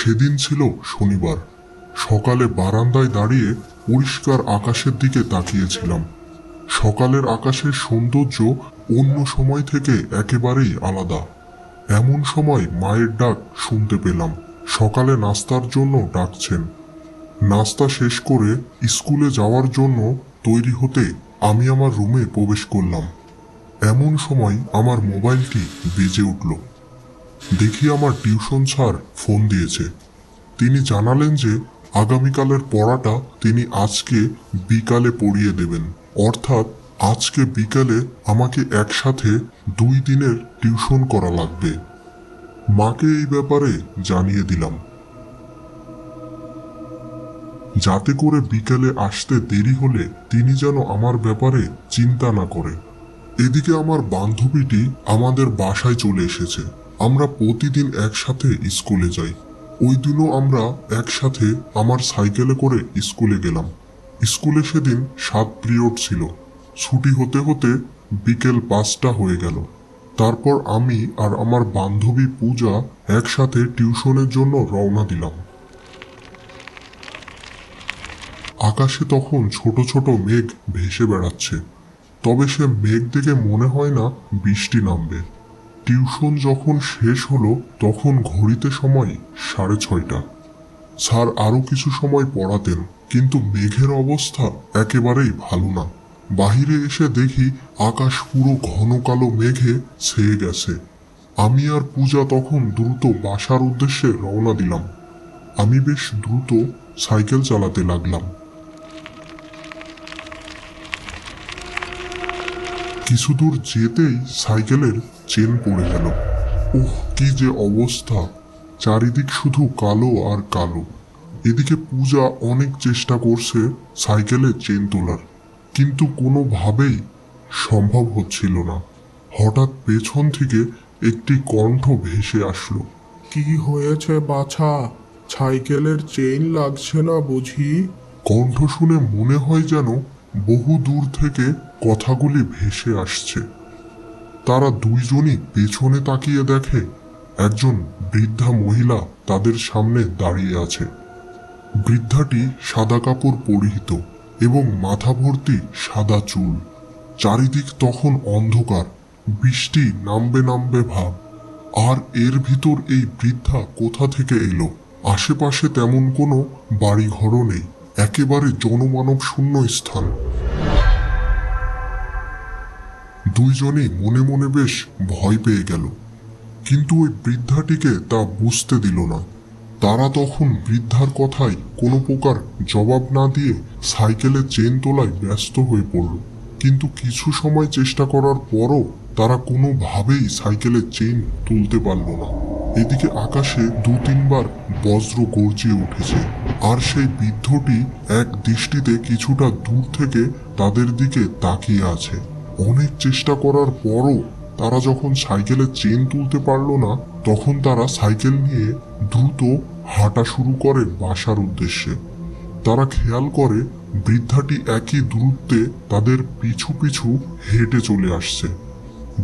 সেদিন ছিল শনিবার। সকালে বারান্দায় দাঁড়িয়ে পরিষ্কার আকাশের দিকে তাকিয়েছিলাম। সকালের আকাশের সৌন্দর্য অন্য সময় থেকে একেবারেই আলাদা। এমন সময় মায়ের ডাক শুনতে পেলাম। সকালে নাস্তার জন্য ডাকছেন। নাস্তা শেষ করে স্কুলে যাওয়ার জন্য তৈরি হতে আমি আমার রুমে প্রবেশ করলাম। এমন সময় আমার মোবাইলটি বেজে উঠল। দেখি আমার টিউশন স্যার ফোন দিয়েছে। তিনি জানালেন যে আগামীকালের পড়াটা তিনি আজকে বিকালে পড়িয়ে দেবেন, অর্থাৎ আজকে বিকালে আমাকে একসাথে 2 দিনের টিউশন করা লাগবে। মাকে এই ব্যাপারে জানিয়ে দিলাম, যাতে করে বিকালে আসতে দেরি হলে তিনি যেন আমার ব্যাপারে চিন্তা না করে। এদিকে আমার বান্ধবীটি আমাদের বাসায় চলে এসেছে। আমরা প্রতিদিন একসাথে স্কুলে যাই। ওই দিনও আমরা একসাথে আমার সাইকেলে করে স্কুলে গেলাম। স্কুলে সেদিন 7 পিরিয়ড ছিল। ছুটি হতে হতে বিকেল 5টা হয়ে গেল। তারপর আমি আর আমার বান্ধবী পূজা একসাথে টিউশনের জন্য রওনা দিলাম। আকাশে তখন ছোট ছোট মেঘ ভেসে বেড়াচ্ছে, তবে সে মেঘ দেখে মনে হয় না বৃষ্টি নামবে। টিউশন যখন শেষ হলো তখন ঘড়িতে সময় 6:30। স্যার আরো কিছু সময় পড়াতেন, কিন্তু মেঘের অবস্থা একেবারেই ভালো না। বাহিরে এসে দেখি আকাশ পুরো ঘন কালো মেঘে ছেয়ে গেছে। আমি আর পূজা তখন দ্রুত বাসার উদ্দেশ্যে রওনা দিলাম। আমি বেশ দ্রুত সাইকেল চালাতে লাগলাম। কিছু দূর যেতেই সাইকেলের চেন পড়ে গেল। ওহ, কি যে অবস্থা! চারিদিক শুধু কালো আর কালো। এদিকে পূজা অনেক চেষ্টা করছে সাইকেলের চেন তোলার, কিন্তু কোনোভাবেই সম্ভব হচ্ছিল না। হঠাৎ পেছন থেকে একটি কণ্ঠ ভেসে আসলো। কি হয়েছে বাছা? সাইকেলের চেইন লাগছে না বুঝি? কণ্ঠ শুনে মনে হয় যেন বহু দূর থেকে কথাগুলি ভেসে আসছে। তারা দুইজনই পেছনে তাকিয়ে দেখে একজন বৃদ্ধা মহিলা তাদের সামনে দাঁড়িয়ে আছে। বৃদ্ধাটি সাদা কাপড় পরিহিত এবং মাথা ভর্তি সাদা চুল। চারিদিক তখন অন্ধকার, বৃষ্টি নামবে নামবে ভাব। আর এর ভিতর এই বৃদ্ধা কোথা থেকে এলো? আশেপাশে তেমন কোনো বাড়িঘরও নেই, একেবারে জনমানব শূন্য স্থান। দুইজনেই মনে মনে বেশ ভয় পেয়ে গেল, কিন্তু ওই বৃদ্ধাটিকে তা বুঝতে দিল না। তারা তখন বৃদ্ধার কথায় কোনো প্রকার জবাব না দিয়ে সাইকেলের চেন তোলায় ব্যস্ত হয়ে পড়ল। কিন্তু কিছু সময় চেষ্টা করার পরও তারা কোনোভাবেই সাইকেলের চেন তুলতে পারল না। এদিকে আকাশে 2-3বার বজ্র গর্জিয়ে উঠেছে, আর সেই বৃদ্ধটি এক দৃষ্টিতে কিছুটা দূর থেকে তাদের দিকে তাকিয়ে আছে। অনেক চেষ্টা করার পরও তারা যখন সাইকেলের চেন তুলতে পারল না, তখন তারা সাইকেল নিয়ে দ্রুত হাঁটা শুরু করে বাসার উদ্দেশ্যে। তারা খেয়াল করে বৃদ্ধাটি একই দূরত্বে তাদের পিছু পিছু হেঁটে চলে আসছে।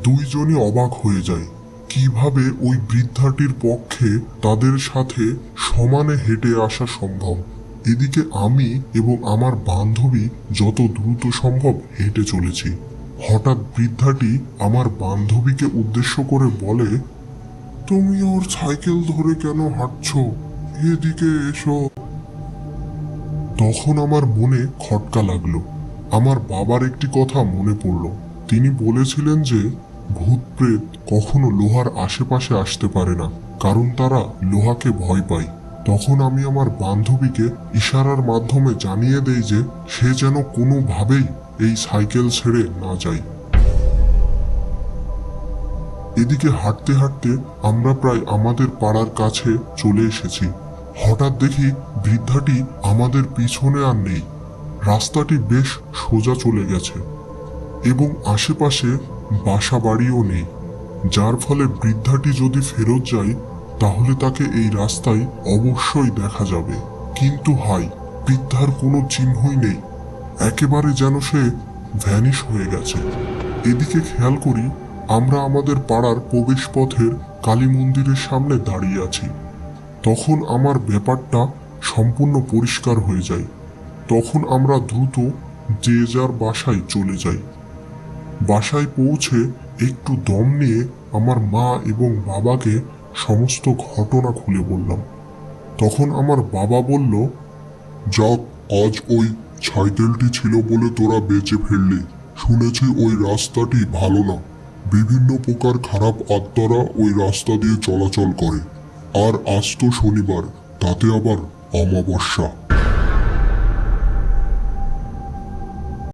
দুইজনই অবাক হয়ে যায়, কিভাবে ওই বৃদ্ধাটির পক্ষে তাদের সাথে সমানে হেঁটে আসা সম্ভব। এদিকে আমি এবং আমার বান্ধবী যত দ্রুত সম্ভব হেঁটে চলেছি। হঠাৎ বৃদ্ধাটি আমার বান্ধবীকে উদ্দেশ্য করে বলে, তুমি ওর সাইকেল ধরে কেন হাঁটছো? এদিকে এসো। তখন আমার মনে খটকা লাগলো। আমার বাবার একটি কথা মনে পড়ল। তিনি বলেছিলেন যে ভূত প্রেত কখনো লোহার আশেপাশে আসতে পারে না, কারণ তারা লোহাকে ভয় পায়। তখন আমি আমার বান্ধবীকে ইশারার মাধ্যমে জানিয়ে দেই যে সে যেন কোনোভাবেই এই সাইকেল ছেড়ে না যায়। এদিকে হাঁটতে হাঁটতে আমরা প্রায় আমাদের পাড়ার কাছে চলে এসেছি। হঠাৎ দেখি বৃদ্ধাটি আমাদের পিছনে আর নেই। রাস্তাটি বেশ সোজা চলে গেছে এবং আশেপাশে বাসা বাড়িও নেই, যার ফলে বৃদ্ধাটি যদি ফেরত যায় তাহলে তাকে এই রাস্তায় অবশ্যই দেখা যাবে। কিন্তু হায়, বৃদ্ধার কোনো চিহ্নই নেই, একেবারে যেন সে ভ্যানিশ হয়ে গেছে। এদিকে খেয়াল করি আমরা আমাদের পাড়ার প্রবেশ পথের কালী মন্দিরের সামনে দাঁড়িয়ে আছি। তখন আমার ব্যাপারটা সম্পূর্ণ পরিষ্কার হয়ে যায়। তখন আমরা দ্রুত যে যার বাসায় চলে যাই। বাসায় পৌঁছে একটু দম নিয়ে আমার মা এবং বাবাকে সমস্ত ঘটনা খুলে বললাম। তখন আমার বাবা বলল, যাক, আজ ওই সাইকেলটি ছিল বলে তোরা বেঁচে ফেললি। শুনেছি ওই রাস্তাটি ভালো না, বিভিন্ন প্রকার খারাপ আত্মারা ওই রাস্তা দিয়ে চলাচল করে। আর আজ তো শনিবার, তাতে আবার অমাবস্যা।